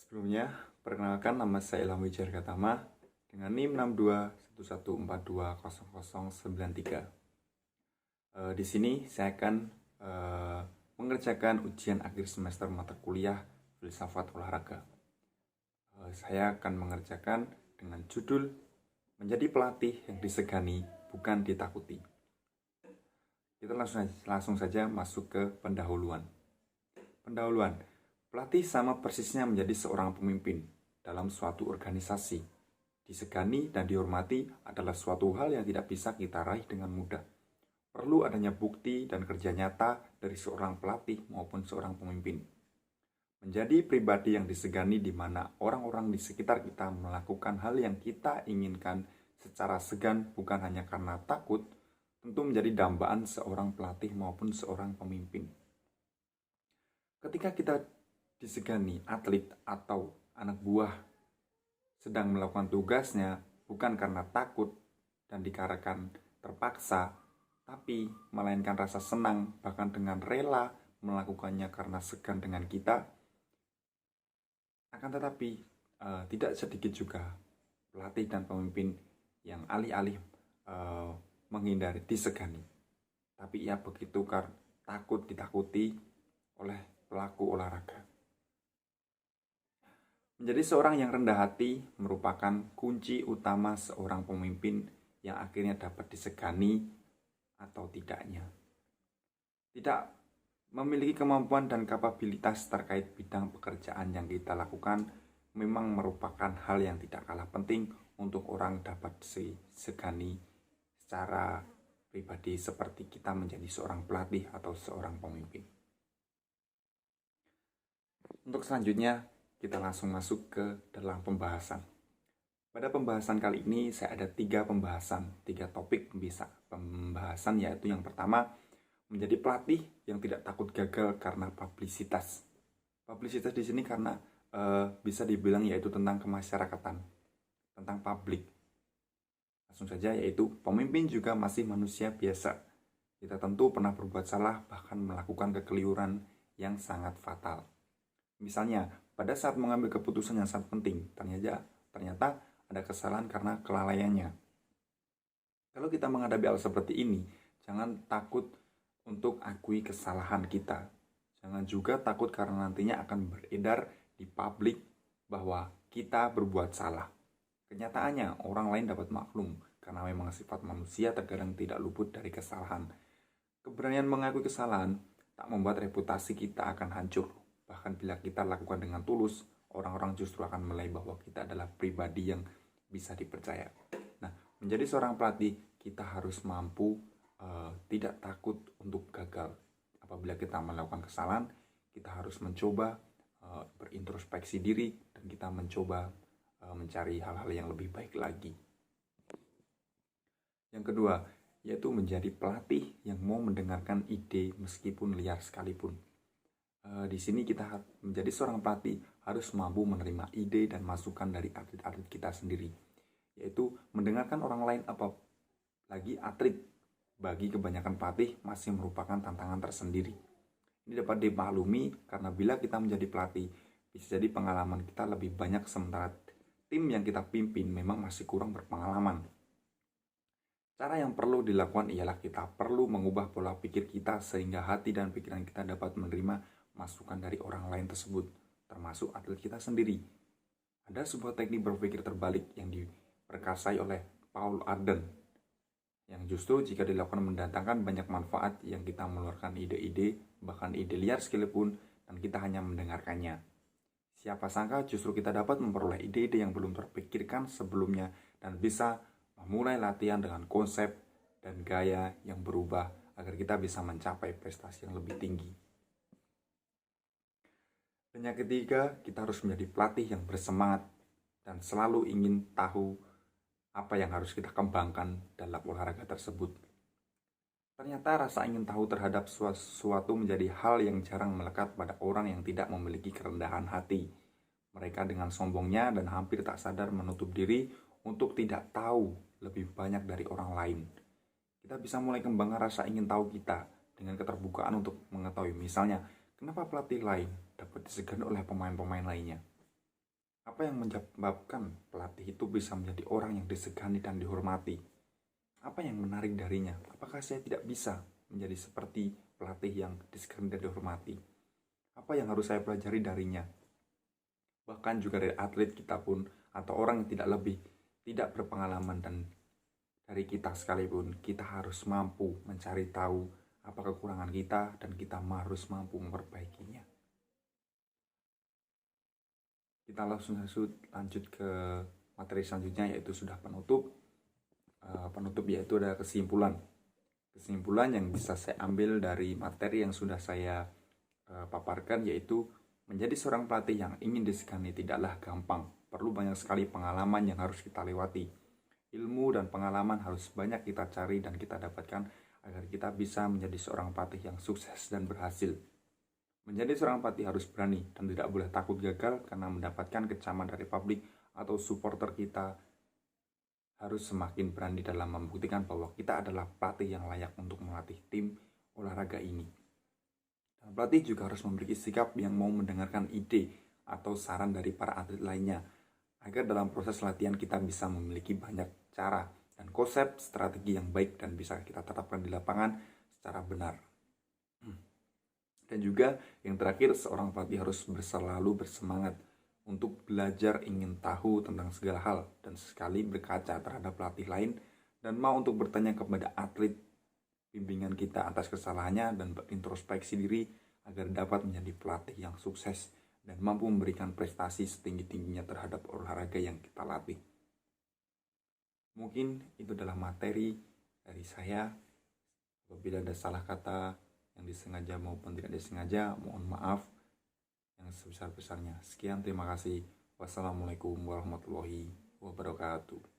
Sebelumnya, perkenalkan nama saya Ilham Wijargatama dengan NIM 6211420093. Di sini saya akan mengerjakan ujian akhir semester mata kuliah Filsafat Olahraga. Saya akan mengerjakan dengan judul Menjadi Pelatih yang Disegani Bukan Ditakuti. Kita langsung saja masuk ke pendahuluan. Pelatih sama persisnya menjadi seorang pemimpin dalam suatu organisasi. Disegani dan dihormati adalah suatu hal yang tidak bisa kita raih dengan mudah. Perlu adanya bukti dan kerja nyata dari seorang pelatih maupun seorang pemimpin. Menjadi pribadi yang disegani di mana orang-orang di sekitar kita melakukan hal yang kita inginkan secara segan bukan hanya karena takut, tentu menjadi dambaan seorang pelatih maupun seorang pemimpin. Ketika kita disegani atlet atau anak buah sedang melakukan tugasnya bukan karena takut dan dikarenakan terpaksa, tapi melainkan rasa senang bahkan dengan rela melakukannya karena segan dengan kita. Akan tetapi tidak sedikit juga pelatih dan pemimpin yang alih-alih menghindari disegani, tapi ia begitu takut ditakuti oleh pelaku olahraga. Menjadi seorang yang rendah hati merupakan kunci utama seorang pemimpin yang akhirnya dapat disegani atau tidaknya. Tidak memiliki kemampuan dan kapabilitas terkait bidang pekerjaan yang kita lakukan memang merupakan hal yang tidak kalah penting untuk orang dapat disegani secara pribadi seperti kita menjadi seorang pelatih atau seorang pemimpin. Untuk selanjutnya, kita langsung masuk ke dalam pembahasan. Pada pembahasan kali ini saya ada tiga topik pembahasan, yaitu yang pertama, menjadi pelatih yang tidak takut gagal karena publisitas. Publisitas di sini karena bisa dibilang yaitu tentang kemasyarakatan, tentang publik. Langsung saja, yaitu pemimpin juga masih manusia biasa. Kita tentu pernah berbuat salah bahkan melakukan kekeliruan yang sangat fatal. Misalnya, pada saat mengambil keputusan yang sangat penting, ternyata ada kesalahan karena kelalaiannya. Kalau kita menghadapi hal seperti ini, jangan takut untuk akui kesalahan kita. Jangan juga takut karena nantinya akan beredar di publik bahwa kita berbuat salah. Kenyataannya, orang lain dapat maklum karena memang sifat manusia terkadang tidak luput dari kesalahan. Keberanian mengakui kesalahan tak membuat reputasi kita akan hancur. Bahkan bila kita lakukan dengan tulus, orang-orang justru akan menilai bahwa kita adalah pribadi yang bisa dipercaya. Nah, menjadi seorang pelatih, kita harus mampu tidak takut untuk gagal. Apabila kita melakukan kesalahan, kita harus mencoba berintrospeksi diri dan kita mencoba mencari hal-hal yang lebih baik lagi. Yang kedua, yaitu menjadi pelatih yang mau mendengarkan ide meskipun liar sekalipun. Di sini kita menjadi seorang pelatih harus mampu menerima ide dan masukan dari atlet-atlet kita sendiri, yaitu mendengarkan orang lain, apalagi atlet. Bagi kebanyakan pelatih masih merupakan tantangan tersendiri. Ini dapat dimaklumi karena bila kita menjadi pelatih, bisa jadi pengalaman kita lebih banyak sementara tim yang kita pimpin memang masih kurang berpengalaman. Cara yang perlu dilakukan ialah kita perlu mengubah pola pikir kita sehingga hati dan pikiran kita dapat menerima masukan dari orang lain tersebut, termasuk atlet kita sendiri. Ada sebuah teknik berpikir terbalik yang diperkasai oleh Paul Arden, yang justru jika dilakukan mendatangkan banyak manfaat yang kita mengeluarkan ide-ide, bahkan ide liar sekalipun, dan kita hanya mendengarkannya. Siapa sangka justru kita dapat memperoleh ide-ide yang belum terpikirkan sebelumnya dan bisa memulai latihan dengan konsep dan gaya yang berubah agar kita bisa mencapai prestasi yang lebih tinggi. Dan yang ketiga, kita harus menjadi pelatih yang bersemangat dan selalu ingin tahu apa yang harus kita kembangkan dalam olahraga tersebut. Ternyata rasa ingin tahu terhadap sesuatu menjadi hal yang jarang melekat pada orang yang tidak memiliki kerendahan hati. Mereka dengan sombongnya dan hampir tak sadar menutup diri untuk tidak tahu lebih banyak dari orang lain. Kita bisa mulai kembangkan rasa ingin tahu kita dengan keterbukaan untuk mengetahui, misalnya, kenapa pelatih lain dapat disegani oleh pemain-pemain lainnya. Apa yang menyebabkan pelatih itu bisa menjadi orang yang disegani dan dihormati? Apa yang menarik darinya? Apakah saya tidak bisa menjadi seperti pelatih yang disegani dan dihormati? Apa yang harus saya pelajari darinya? Bahkan juga dari atlet kita pun, atau orang yang tidak berpengalaman dan dari kita sekalipun, kita harus mampu mencari tahu apa kekurangan kita dan kita harus mampu memperbaikinya. Kita langsung lanjut ke materi selanjutnya, yaitu sudah penutup. Penutup yaitu ada kesimpulan. Kesimpulan yang bisa saya ambil dari materi yang sudah saya paparkan, yaitu menjadi seorang pelatih yang ingin disegani tidaklah gampang. Perlu banyak sekali pengalaman yang harus kita lewati. Ilmu dan pengalaman harus banyak kita cari dan kita dapatkan agar kita bisa menjadi seorang pelatih yang sukses dan berhasil. Menjadi seorang pelatih harus berani dan tidak boleh takut gagal karena mendapatkan kecaman dari publik atau supporter. Kita harus semakin berani dalam membuktikan bahwa kita adalah pelatih yang layak untuk melatih tim olahraga ini. Dan pelatih juga harus memiliki sikap yang mau mendengarkan ide atau saran dari para atlet lainnya, agar dalam proses latihan kita bisa memiliki banyak cara dan konsep strategi yang baik dan bisa kita tetapkan di lapangan secara benar. Dan juga yang terakhir, seorang pelatih harus selalu bersemangat untuk belajar, ingin tahu tentang segala hal, dan sekali berkaca terhadap pelatih lain dan mau untuk bertanya kepada atlet bimbingan kita atas kesalahannya dan berintrospeksi diri agar dapat menjadi pelatih yang sukses dan mampu memberikan prestasi setinggi-tingginya terhadap olahraga yang kita latih. Mungkin itu adalah materi dari saya. Apabila ada salah kata yang disengaja maupun tidak disengaja, mohon maaf yang sebesar-besarnya. Sekian, terima kasih. Wassalamualaikum warahmatullahi wabarakatuh.